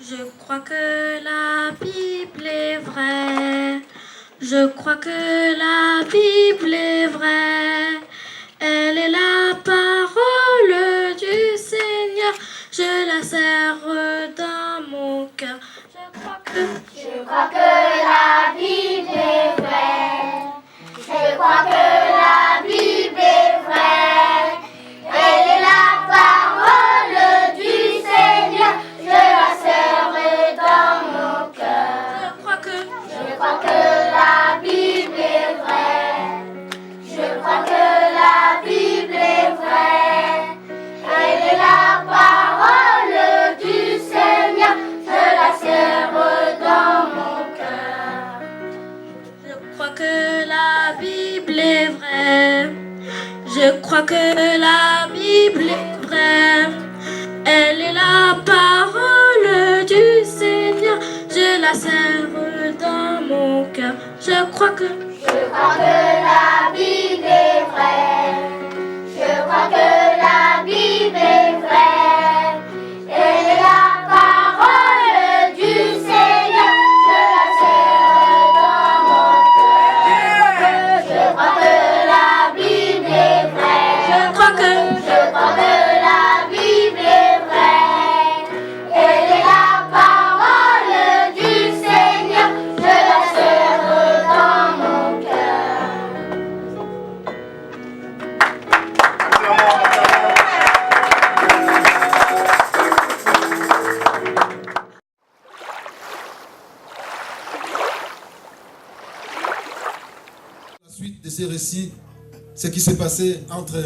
Je crois que la Bible est vraie. Je crois que la Bible est vraie. Elle est la parole du Seigneur. Je la serre dans mon cœur. Je crois que la Bible est vraie. Je crois que la Bible est vraie. Elle est la parole du Seigneur. Je la serre dans mon cœur. Je crois que la Bible est vraie. Je crois que la Bible est vraie. Elle est la parole du Seigneur. Je la serre dans mon cœur. Je crois que la Bible est vraie. Je crois que la Bible est vraie. Elle est la parole du Seigneur. Je la serre dans mon cœur. Je crois que la Bible est vraie. Je crois que la Bible est vraie. Elle est la parole du Seigneur. Je la serre dans mon cœur. Je crois que la Bible est vraie. Je crois que la Bible est vraie. Elle est la parole du Seigneur. Je la serre dans mon cœur. La suite de ces récits, ce qui s'est passé entre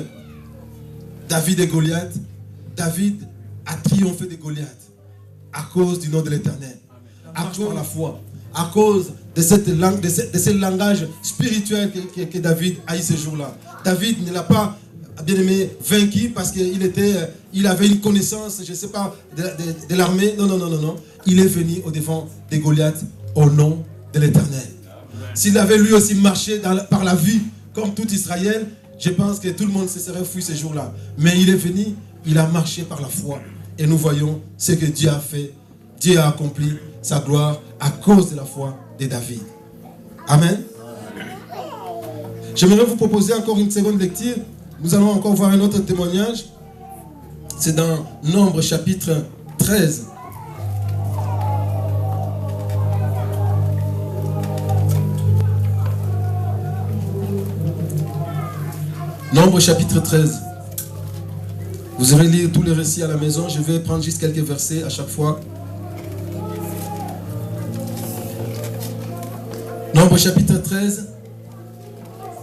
David et Goliath. David a triomphé de Goliath à cause du nom de l'Éternel, à cause de la foi, à cause de ce langage spirituel que David a eu ce jour-là. David ne l'a pas, bien aimé, vaincu parce qu'il avait une connaissance, je ne sais pas, de l'armée. Non. Il est venu au devant de Goliath au nom de l'Éternel. S'il avait lui aussi marché par la vie, comme tout Israël, je pense que tout le monde se serait fui ce jour-là. Mais il est venu, il a marché par la foi. Et nous voyons ce que Dieu a fait. Dieu a accompli sa gloire à cause de la foi de David. Amen. J'aimerais vous proposer encore une seconde lecture. Nous allons encore voir un autre témoignage. C'est dans Nombre chapitre 13. Nombre chapitre 13. Vous allez lire tous les récits à la maison. Je vais prendre juste quelques versets à chaque fois. Nombre chapitre 13.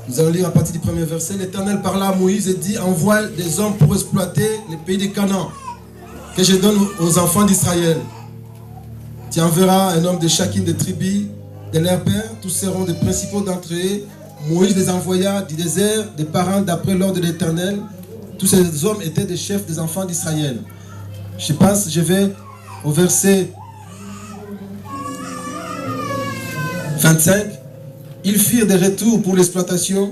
Nous allons lire à partir du premier verset. L'Éternel parla à Moïse et dit: envoie des hommes pour exploiter les pays de Canaan que je donne aux enfants d'Israël. Tu enverras un homme de chacune des tribus de leurs pères. Tous seront des principaux d'entre eux. Moïse les envoya du désert des parents d'après l'ordre de l'Éternel. Tous ces hommes étaient des chefs des enfants d'Israël. Je vais au verset 25. Ils firent des retours pour l'exploitation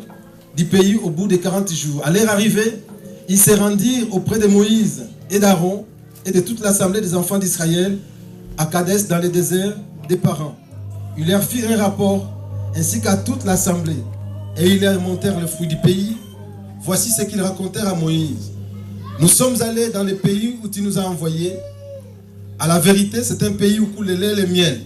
du pays au bout de 40 jours. À leur arrivée, ils se rendirent auprès de Moïse et d'Aaron et de toute l'assemblée des enfants d'Israël à Kadès dans le désert des parents. Ils leur firent un rapport ainsi qu'à toute l'assemblée. Et ils leur montèrent le fruit du pays. Voici ce qu'ils racontèrent à Moïse. Nous sommes allés dans le pays où tu nous as envoyés. À la vérité, c'est un pays où coule le lait et le miel.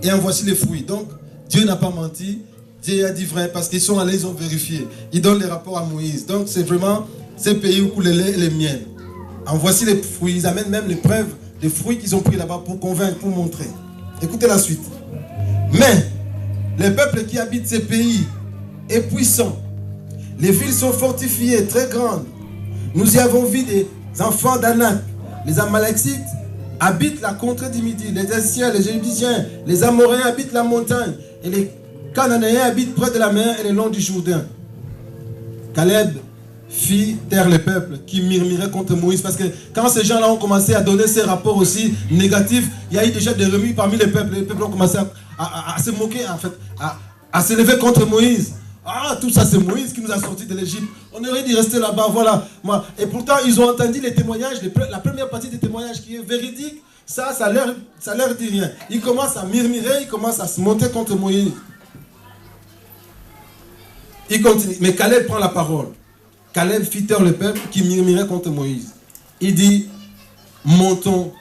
Et en voici les fruits. Donc, Dieu n'a pas menti. Dieu a dit vrai parce qu'ils sont allés, ils ont vérifié. Ils donnent les rapports à Moïse. Donc, c'est vraiment ce pays où coule le lait et le miel. En voici les fruits. Ils amènent même les preuves des fruits qu'ils ont pris là-bas pour convaincre, pour montrer. Écoutez la suite. Mais, le peuple qui habite ces pays est puissant. Les villes sont fortifiées, très grandes. Nous y avons vu des enfants d'Anak. Les Amalekites habitent la contrée du Midi. Les Essiens, les Jébusiens, les Amoréens habitent la montagne. Et les Cananéens habitent près de la mer et le long du Jourdain. Caleb fit taire le peuple qui murmurait contre Moïse. Parce que quand ces gens-là ont commencé à donner ces rapports aussi négatifs, il y a eu déjà des remous parmi les peuples. Les peuples ont commencé à se moquer, en fait, à s'élever contre Moïse. Ah, tout ça c'est Moïse qui nous a sortis de l'Égypte. On aurait dit rester là-bas, voilà. Et pourtant, ils ont entendu les témoignages, la première partie des témoignages qui est véridique. Ça leur dit rien. Ils commencent à murmurer, ils commencent à se monter contre Moïse. Il continue. Mais Caleb prend la parole. Caleb fit taire le peuple qui murmurait contre Moïse. Il dit, montons,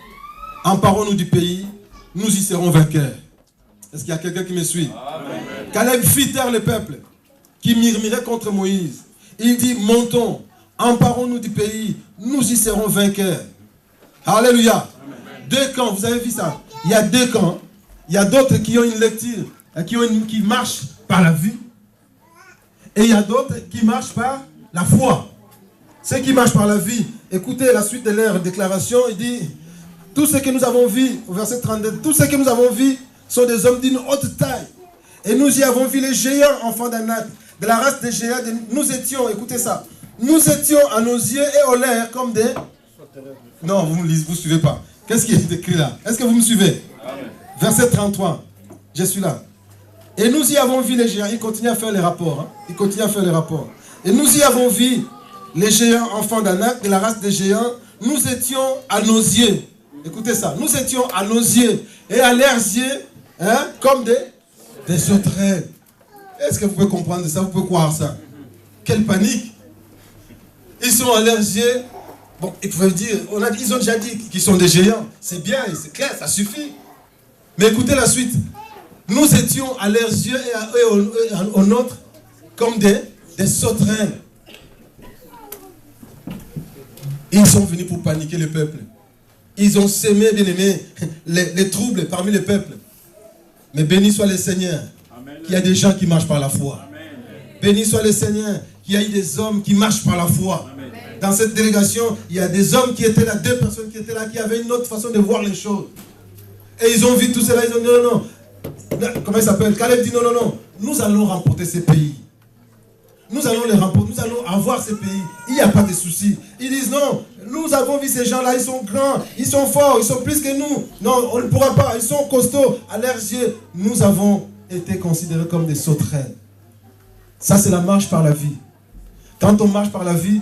emparons-nous du pays, nous y serons vainqueurs. Est-ce qu'il y a quelqu'un qui me suit? Amen. Caleb fit taire le peuple qui murmurait contre Moïse. Il dit, montons, emparons-nous du pays, nous y serons vainqueurs. Alléluia. Amen. Deux camps, vous avez vu ça? Il y a deux camps. Il y a d'autres qui ont une lecture, qui marchent par la vue. Et il y a d'autres qui marchent par la foi. Ceux qui marchent par la vie, écoutez la suite de leur déclaration, il dit, tout ce que nous avons vu, au verset 32, tout ce que nous avons vu sont des hommes d'une haute taille. Et nous y avons vu les géants enfants d'Anak, de la race des géants. Nous étions, écoutez ça, nous étions à nos yeux et au l'air comme des... Non, vous ne suivez pas. Qu'est-ce qui est écrit là? Est-ce que vous me suivez? Amen. Verset 33, je suis là. Et nous y avons vu les géants, il continue à faire les rapports. Hein? Il continue à faire les rapports. Et nous y avons vu les géants enfants d'Anak, de la race des géants. Nous étions à nos yeux. Écoutez ça, nous étions à nos yeux et à leurs yeux, hein, comme des sauterelles. Est-ce que vous pouvez comprendre ça? Vous pouvez croire ça? Quelle panique! Ils sont à leurs yeux. Bon, ils peuvent dire, ils ont déjà dit qu'ils sont des géants. C'est bien, c'est clair, ça suffit. Mais écoutez la suite. Nous étions à leurs yeux et aux nôtres comme des sauterelles. Ils sont venus pour paniquer le peuple. Ils ont semé, bien aimé, les troubles parmi le peuple. Mais béni soit le Seigneur, qu'il y a des gens qui marchent par la foi. Amen. Béni soit le Seigneur, qu'il y a eu des hommes qui marchent par la foi. Amen. Dans cette délégation, il y a des hommes qui étaient là, 2 personnes qui étaient là, qui avaient une autre façon de voir les choses. Et ils ont vu tout cela, ils ont dit non. Comment il s'appelle? Caleb dit non. Nous allons remporter ces pays. Nous allons les remporter, nous allons avoir ces pays. Il n'y a pas de souci. Ils disent non, nous avons vu ces gens-là, ils sont grands, ils sont forts, ils sont plus que nous. Non, on ne pourra pas, ils sont costauds. À leurs yeux, nous avons été considérés comme des sauterelles. Ça, c'est la marche par la vie. Quand on marche par la vie,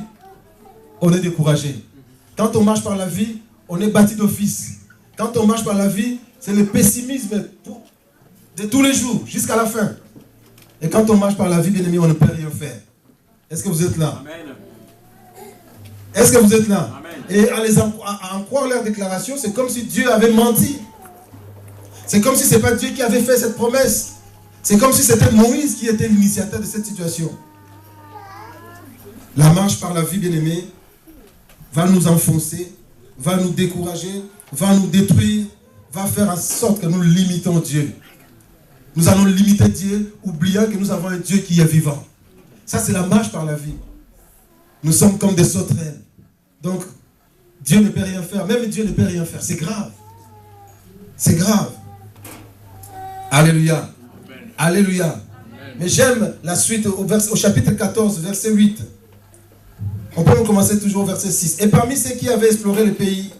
on est découragé. Quand on marche par la vie, on est bâti d'office. Quand on marche par la vie, c'est le pessimisme de tous les jours, jusqu'à la fin. Et quand on marche par la vie, bien aimé, on ne peut rien faire. Est-ce que vous êtes là? Amen. Est-ce que vous êtes là? Amen. Et à en croire leur déclaration, c'est comme si Dieu avait menti. C'est comme si ce n'est pas Dieu qui avait fait cette promesse. C'est comme si c'était Moïse qui était l'initiateur de cette situation. La marche par la vie, bien aimé, va nous enfoncer, va nous décourager, va nous détruire, va faire en sorte que nous limitons Dieu. Nous allons limiter Dieu, oubliant que nous avons un Dieu qui est vivant. Ça, c'est la marche par la vie. Nous sommes comme des sauterelles. Donc, Dieu ne peut rien faire. Même Dieu ne peut rien faire. C'est grave. C'est grave. Alléluia. Amen. Alléluia. Amen. Mais j'aime la suite au chapitre 14, verset 8. On peut commencer toujours au verset 6. Et parmi ceux qui avaient exploré le pays,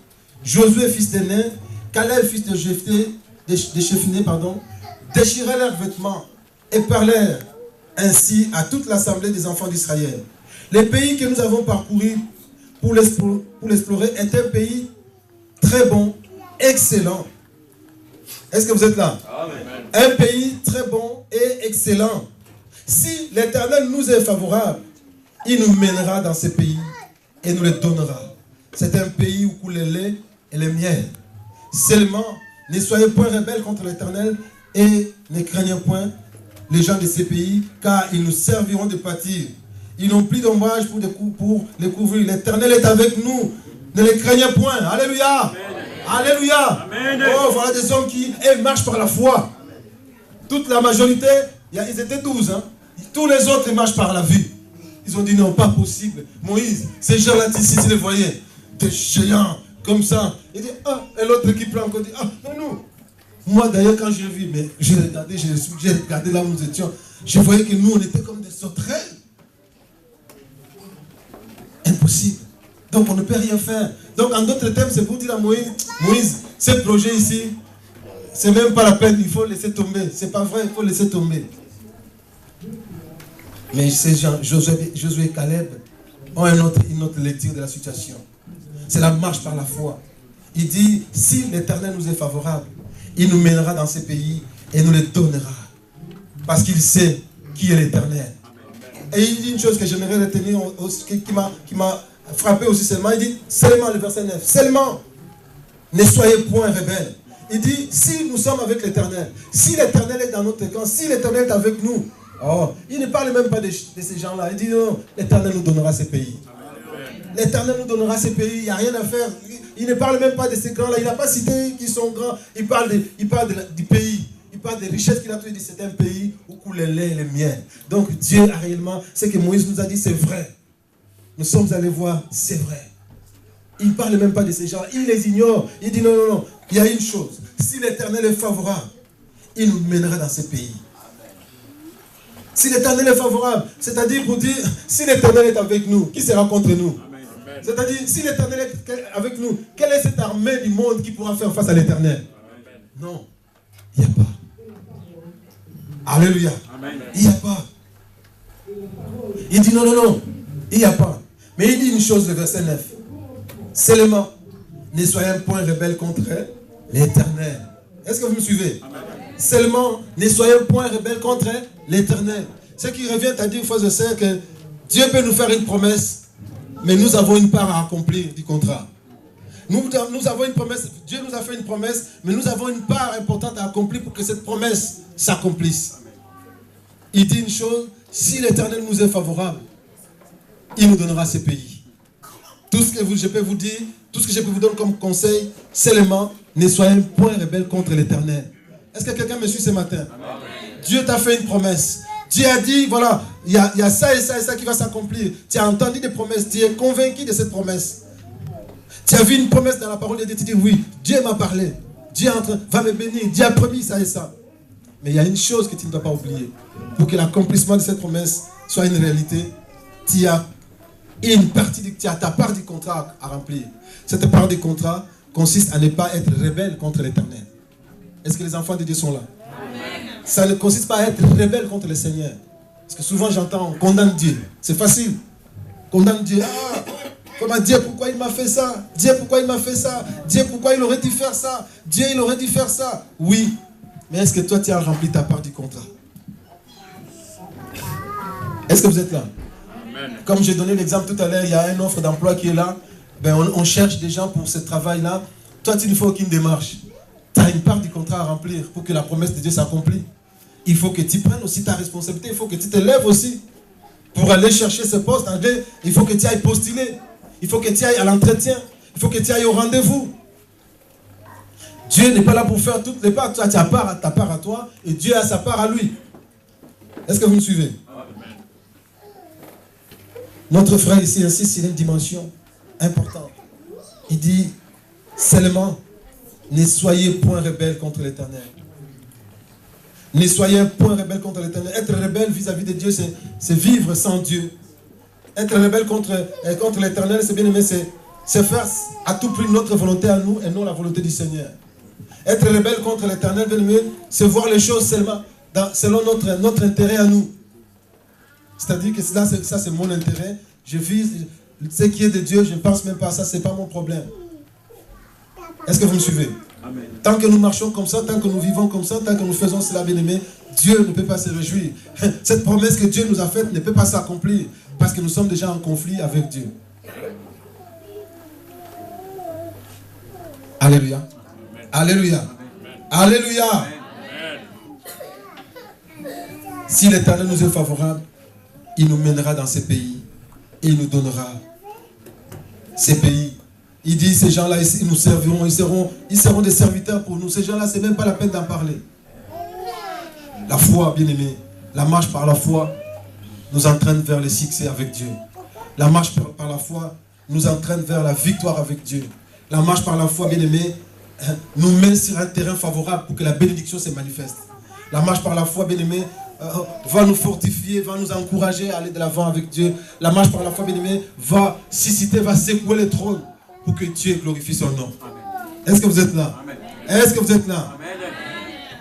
Josué, fils de Nun, Caleb, fils de Jephthé, déchirèrent leurs vêtements et parlèrent ainsi à toute l'assemblée des enfants d'Israël. Le pays que nous avons parcouru pour l'explorer est un pays très bon, excellent. Est-ce que vous êtes là? Amen. Un pays très bon et excellent. Si l'Éternel nous est favorable, il nous mènera dans ce pays et nous le donnera. C'est un pays où coule le lait et le miel. Seulement, ne soyez point rebelles contre l'Éternel et ne craignez point les gens de ces pays, car ils nous serviront de pâtir. Ils n'ont plus d'ombrage pour les couvrir. L'Éternel est avec nous. Ne les craignez point. Alléluia. Amen. Alléluia. Amen. Oh, voilà des hommes qui marchent par la foi. Toute la majorité, ils étaient 12. Hein? Tous les autres marchent par la vue. Ils ont dit non, pas possible. Moïse, ces gens-là, si tu les voyais, des géants comme ça. Il dit, et l'autre qui prend encore dit, non. Moi d'ailleurs, quand j'ai vu, mais j'ai regardé là où nous étions, je voyais que nous, on était comme des sauterelles. Impossible. Donc on ne peut rien faire. Donc en d'autres termes, c'est pour dire à Moïse, ce projet ici, c'est même pas la peine, il faut laisser tomber. C'est pas vrai, il faut laisser tomber. Mais ces gens, Josué et Caleb, ont une autre lecture de la situation. C'est la marche par la foi. Il dit, si l'Éternel nous est favorable, il nous mènera dans ces pays et nous les donnera. Parce qu'il sait qui est l'Éternel. Et il dit une chose que j'aimerais retenir, qui m'a frappé aussi seulement. Il dit, seulement le verset 9, seulement, ne soyez point rebelles. Il dit, si nous sommes avec l'Éternel, si l'Éternel est dans notre camp, si l'Éternel est avec nous, il ne parle même pas de ces gens-là. Il dit, non, l'Éternel nous donnera ces pays. L'Éternel nous donnera ces pays, il n'y a rien à faire. Il ne parle même pas de ces grands-là. Il n'a pas cité qui sont grands. Il parle du pays. Il parle des richesses qu'il a trouvées. C'est un pays où coule le lait et le miel. Donc Dieu a réellement, ce que Moïse nous a dit, c'est vrai. Nous sommes allés voir, c'est vrai. Il ne parle même pas de ces gens. Il les ignore. Il dit non, non, non. Il y a une chose. Si l'Éternel est favorable, il nous mènera dans ces pays. Si l'Éternel est favorable, c'est-à-dire pour dire, si l'Éternel est avec nous, qui sera contre nous? C'est-à-dire, si l'Éternel est avec nous, quelle est cette armée du monde qui pourra faire face à l'Éternel? Non, il n'y a pas. Alléluia. Il n'y a pas. Il dit non, non, non, il n'y a pas. Mais il dit une chose, le verset 9. Seulement, ne soyez point rebelles contre l'Éternel. Est-ce que vous me suivez? Seulement, ne soyez point rebelles contre l'Éternel. Ce qui revient à dire, frères et sœurs, que Dieu peut nous faire une promesse, mais nous avons une part à accomplir du contrat. Nous avons une promesse, Dieu nous a fait une promesse, mais nous avons une part importante à accomplir pour que cette promesse s'accomplisse. Il dit une chose, si l'Éternel nous est favorable, il nous donnera ces pays. Tout ce que je peux vous dire, tout ce que je peux vous donner comme conseil, seulement, ne soyez point rebelles contre l'Éternel. Est-ce que quelqu'un me suit ce matin? Dieu t'a fait une promesse. Dieu a dit, voilà, il y a ça et ça et ça qui va s'accomplir. Tu as entendu des promesses, tu es convaincu de cette promesse. Tu as vu une promesse dans la parole de Dieu, tu dis, oui, Dieu m'a parlé. Dieu va me bénir, Dieu a promis ça et ça. Mais il y a une chose que tu ne dois pas oublier. Pour que l'accomplissement de cette promesse soit une réalité, tu as ta part du contrat à remplir. Cette part du contrat consiste à ne pas être rebelle contre l'Éternel. Est-ce que les enfants de Dieu sont là? Amen. Ça ne consiste pas à être rebelle contre le Seigneur. Parce que souvent j'entends, on condamne Dieu. C'est facile. Condamne Dieu. Ah, comment Dieu, pourquoi il m'a fait ça? Dieu, pourquoi il m'a fait ça? Dieu, pourquoi il aurait dû faire ça? Dieu, il aurait dû faire ça. Oui. Mais est-ce que toi, tu as rempli ta part du contrat? Est-ce que vous êtes là? Amen. Comme j'ai donné l'exemple tout à l'heure, il y a une offre d'emploi qui est là. Ben, on cherche des gens pour ce travail-là. Toi, tu ne fais aucune démarche. Tu as une part du contrat à remplir pour que la promesse de Dieu s'accomplisse. Il faut que tu prennes aussi ta responsabilité. Il faut que tu te lèves aussi pour aller chercher ce poste. Il faut que tu ailles postuler. Il faut que tu ailles à l'entretien. Il faut que tu ailles au rendez-vous. Dieu n'est pas là pour faire toutes les parts. Tu as ta part à toi et Dieu a sa part à lui. Est-ce que vous me suivez? Notre frère ici insiste sur une dimension importante. Il dit seulement, ne soyez point rebelles contre l'Éternel. Ne soyez point rebelles contre l'Éternel. Être rebelle vis-à-vis de Dieu, c'est vivre sans Dieu. Être rebelle contre l'Éternel, c'est bien aimé, c'est faire à tout prix notre volonté à nous et non la volonté du Seigneur. Être rebelle contre l'Éternel, bien aimé, c'est voir les choses seulement selon notre intérêt à nous. C'est-à-dire que ça c'est mon intérêt. Je vis ce qui est de Dieu, je ne pense même pas à ça, ce n'est pas mon problème. Est-ce que vous me suivez? Amen. Tant que nous marchons comme ça, tant que nous vivons comme ça, tant que nous faisons cela, bien aimé, Dieu ne peut pas se réjouir. Cette promesse que Dieu nous a faite ne peut pas s'accomplir parce que nous sommes déjà en conflit avec Dieu. Alléluia. Amen. Alléluia. Amen. Alléluia. Amen. Si l'Éternel nous est favorable, il nous mènera dans ces pays et il nous donnera ces pays. Il dit, ces gens-là, ils nous serviront, ils seront des serviteurs pour nous. Ces gens-là, ce n'est même pas la peine d'en parler. La foi, bien aimé, la marche par la foi nous entraîne vers le succès avec Dieu. La marche par la foi nous entraîne vers la victoire avec Dieu. La marche par la foi, bien aimé, nous met sur un terrain favorable pour que la bénédiction se manifeste. La marche par la foi, bien aimé, va nous fortifier, va nous encourager à aller de l'avant avec Dieu. La marche par la foi, bien aimé, va susciter, va secouer les trônes pour que Dieu glorifie son nom. Est-ce que vous êtes là? Est-ce que vous êtes là? Amen.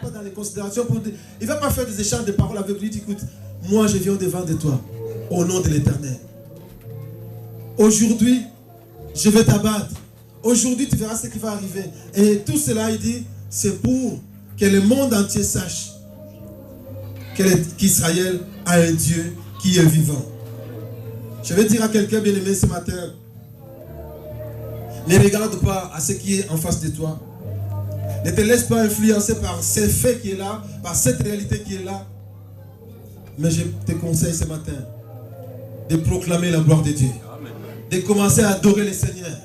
Pas dans les considérations pour dire, il ne va pas faire des échanges de paroles avec lui. Écoute, moi je viens devant de toi, au nom de l'Éternel. Aujourd'hui, je vais t'abattre. Aujourd'hui, tu verras ce qui va arriver. Et tout cela, il dit, c'est pour que le monde entier sache qu'Israël a un Dieu qui est vivant. Je vais dire à quelqu'un bien-aimé ce matin, ne regarde pas à ce qui est en face de toi. Ne te laisse pas influencer par ces faits qui est là, par cette réalité qui est là. Mais je te conseille ce matin de proclamer la gloire de Dieu. De commencer à adorer le Seigneur.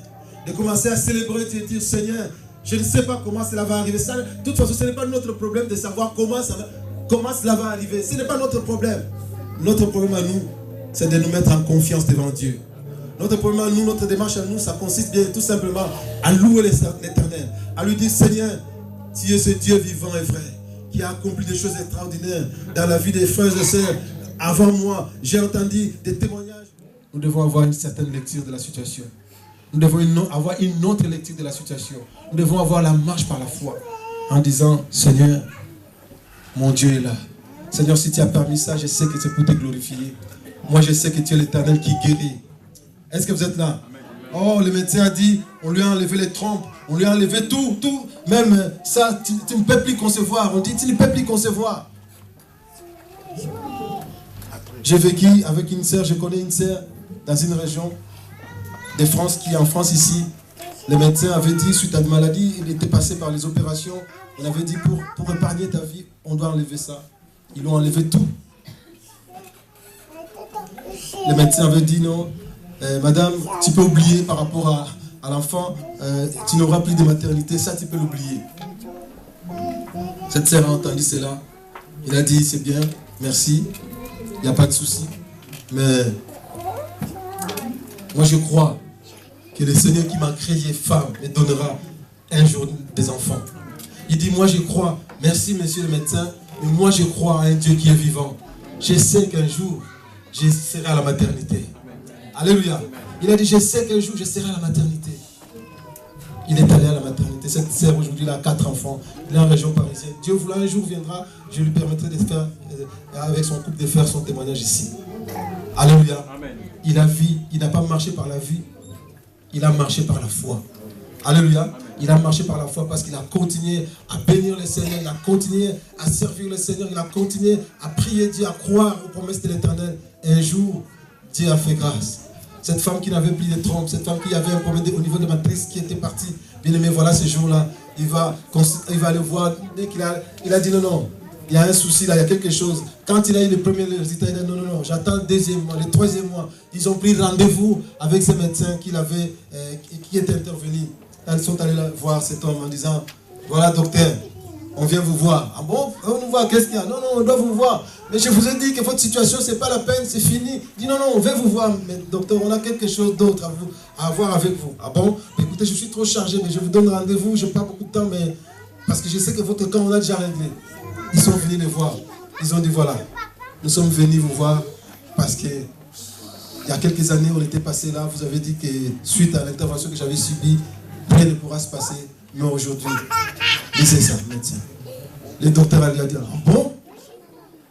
De commencer à célébrer Dieu et dire, Seigneur, je ne sais pas comment cela va arriver. Ça, de toute façon, ce n'est pas notre problème de savoir comment cela va arriver. Ce n'est pas notre problème. Notre problème à nous, c'est de nous mettre en confiance devant Dieu. Notre problème à nous, notre démarche à nous, ça consiste bien tout simplement à louer l'Éternel. À lui dire, Seigneur, tu es ce Dieu vivant et vrai, qui a accompli des choses extraordinaires dans la vie des frères et sœurs. Avant moi, j'ai entendu des témoignages. Nous devons avoir une certaine lecture de la situation. Nous devons avoir une autre lecture de la situation. Nous devons avoir la marche par la foi. En disant, Seigneur, mon Dieu est là. Seigneur, si tu as permis ça, je sais que c'est pour te glorifier. Moi, je sais que tu es l'Éternel qui guérit. Est-ce que vous êtes là? Oh, le médecin a dit, on lui a enlevé les trompes, on lui a enlevé tout. Même ça, tu ne peux plus concevoir. On dit, tu ne peux plus concevoir. J'ai vécu avec une sœur, je connais une sœur dans une région de France qui est en France ici. Le médecin avait dit, suite à une maladie, il était passé par les opérations. Il avait dit, pour épargner ta vie, on doit enlever ça. Ils l'ont enlevé tout. Le médecin avait dit, non, madame, tu peux oublier par rapport à l'enfant, tu n'auras plus de maternité, ça tu peux l'oublier. Cette sœur a entendu cela. Il a dit, c'est bien, merci, il n'y a pas de souci. Mais moi je crois que le Seigneur qui m'a créé femme me donnera un jour des enfants. Il dit, moi je crois, merci monsieur le médecin, mais moi je crois à un Dieu qui est vivant. Je sais qu'un jour, je serai à la maternité. Alléluia. Il a dit, je sais qu'un jour, je serai à la maternité. Il est allé à la maternité. Cette sœur, aujourd'hui, il a 4 enfants. Il est en région parisienne. Dieu voulant, un jour viendra, je lui permettrai de faire, avec son couple, de faire son témoignage ici. Alléluia. Amen. Il n'a pas marché par la vue, il a marché par la foi. Alléluia. Amen. Il a marché par la foi parce qu'il a continué à bénir le Seigneur, il a continué à servir le Seigneur, il a continué à prier Dieu, à croire aux promesses de l'Éternel. Et un jour, Dieu a fait grâce. Cette femme qui n'avait plus de trompe, cette femme qui avait un problème au niveau de matrice qui était partie, bien aimé, voilà ce jour-là, il va aller voir, dès qu'il a dit non, il y a un souci là, il y a quelque chose. Quand il a eu le premier résultat, il a dit non, j'attends le 2e mois, le 3e mois. Ils ont pris rendez-vous avec ce médecin qui était intervenu. Ils sont allés voir cet homme en disant, voilà docteur, on vient vous voir. Ah bon? On nous voit, qu'est-ce qu'il y a? Non, on doit vous voir. Mais je vous ai dit que votre situation, c'est pas la peine, c'est fini. Il dit non, on veut vous voir. Mais docteur, on a quelque chose d'autre à voir avec vous. Ah bon? Écoutez, je suis trop chargé, mais je vous donne rendez-vous. Je n'ai pas beaucoup de temps, mais parce que je sais que votre cas, on l'a déjà réglé. Ils sont venus les voir. Ils ont dit voilà, nous sommes venus vous voir parce que il y a quelques années, on était passé là. Vous avez dit que suite à l'intervention que j'avais subie, rien ne pourra se passer. Mais aujourd'hui, lisez ça, médecin. Le docteur lui a dit, ah bon?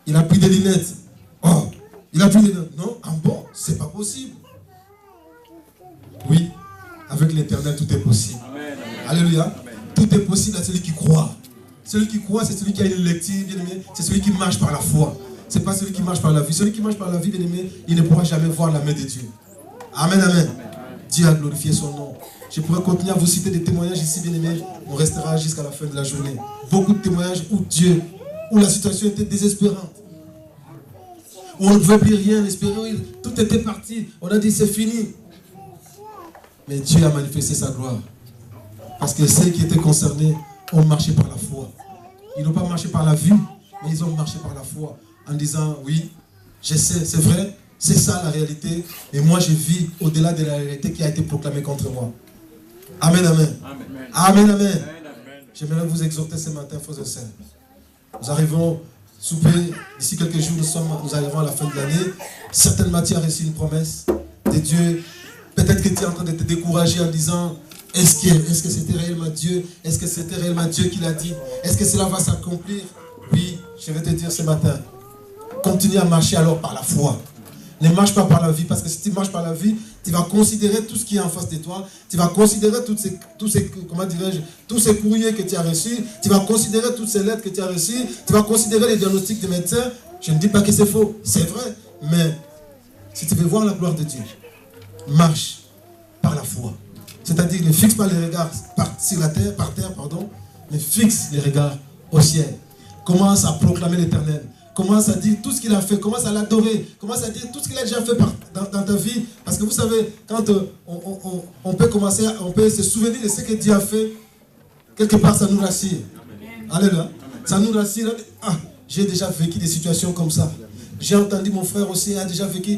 Il a pris des lunettes. Oh, il a pris des lunettes. Non, ah bon? C'est pas possible. Oui, avec l'Éternel, tout est possible. Amen. Alléluia. Amen. Tout est possible à celui qui croit. Celui qui croit, c'est celui qui a une lecture, bien aimé. C'est celui qui marche par la foi. Ce n'est pas celui qui marche par la vie. Celui qui marche par la vie, bien aimé, il ne pourra jamais voir la main de Dieu. Amen, amen. Dieu a glorifié son nom. Je pourrais continuer à vous citer des témoignages ici, bien aimés. On restera jusqu'à la fin de la journée. Beaucoup de témoignages où la situation était désespérante. Où on ne pouvait plus rien espérer. Tout était parti. On a dit c'est fini. Mais Dieu a manifesté sa gloire. Parce que ceux qui étaient concernés ont marché par la foi. Ils n'ont pas marché par la vue, mais ils ont marché par la foi. En disant, oui, je sais, c'est vrai, c'est ça la réalité. Et moi, je vis au-delà de la réalité qui a été proclamée contre moi. Amen, amen. Amen, amen. Amen. J'aimerais vous exhorter ce matin, frères et sœurs. Nous arrivons souper, d'ici quelques jours, nous arrivons à la fin de l'année. Certainement, tu as reçu une promesse de Dieu. Peut-être que tu es en train de te décourager en disant, est-ce que c'était réellement Dieu? Est-ce que c'était réellement Dieu qui l'a dit? Est-ce que cela va s'accomplir? Oui, je vais te dire ce matin. continuer à marcher alors par la foi. Ne marche pas par la vie, parce que si tu marches par la vie, tu vas considérer tout ce qui est en face de toi, tu vas considérer tous ces courriers que tu as reçus, tu vas considérer toutes ces lettres que tu as reçues, tu vas considérer les diagnostics des médecins. Je ne dis pas que c'est faux, c'est vrai, mais si tu veux voir la gloire de Dieu, marche par la foi. C'est-à-dire ne fixe pas les regards par terre, mais fixe les regards au ciel. Commence à proclamer l'Éternel. Commence à dire tout ce qu'il a fait, commence à l'adorer, commence à dire tout ce qu'il a déjà fait dans ta vie. Parce que vous savez, quand on peut se souvenir de ce que Dieu a fait, quelque part ça nous rassure. Alléluia. Ça nous rassure. Ah, j'ai déjà vécu des situations comme ça. J'ai entendu mon frère aussi a déjà vécu.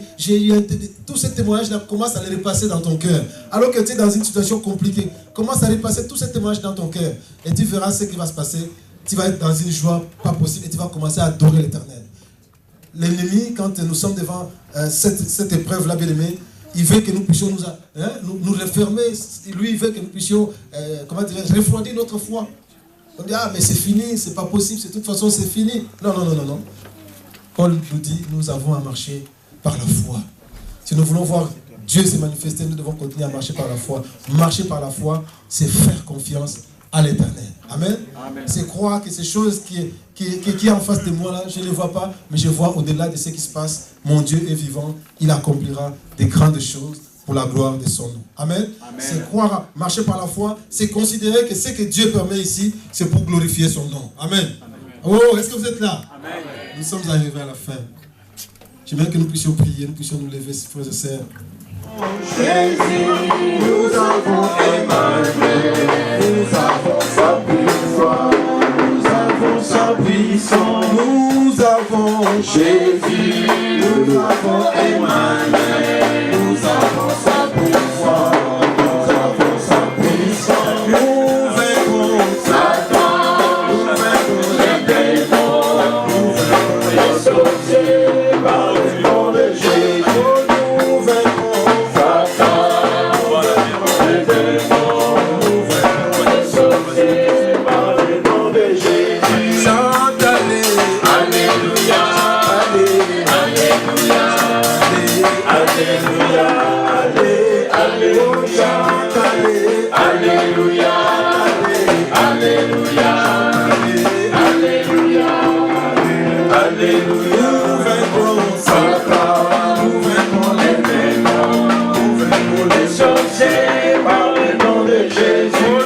Tous ces témoignages-là commencent à les repasser dans ton cœur. Alors que tu es dans une situation compliquée, commence à repasser tous ces témoignages dans ton cœur. Et tu verras ce qui va se passer. Tu vas être dans une joie pas possible et tu vas commencer à adorer l'Éternel. L'ennemi, quand nous sommes devant cette épreuve-là, bien aimé, il veut que nous puissions nous refermer. Lui, il veut que nous puissions refroidir notre foi. On dit, ah, mais c'est fini, c'est pas possible, de toute façon, c'est fini. Non. Paul nous dit, nous avons à marcher par la foi. Si nous voulons voir Dieu se manifester, nous devons continuer à marcher par la foi. Marcher par la foi, c'est faire confiance à l'Éternel. Amen. C'est croire que ces choses qui est en face de moi là, je ne les vois pas, mais je vois au-delà de ce qui se passe. Mon Dieu est vivant, il accomplira des grandes choses pour la gloire de son nom. Amen. C'est croire, marcher par la foi, c'est considérer que ce que Dieu permet ici, c'est pour glorifier son nom. Amen. Oh, est-ce que vous êtes là? Amen. Nous sommes arrivés à la fin. J'aimerais que nous puissions prier, nous puissions nous lever, frères et sœurs. Jésus, nous avons Emmanuel, nous avons sa puissance, nous avons sa puissance, nous avons Jésus, nous avons Emmanuel, nous avons sa puissance, nous avons sa puissance, nous vaincrons Satan, nous vaincrons les démons, nous vaincrons les sorciers par le nom de Jésus. Par le nom de Jésus.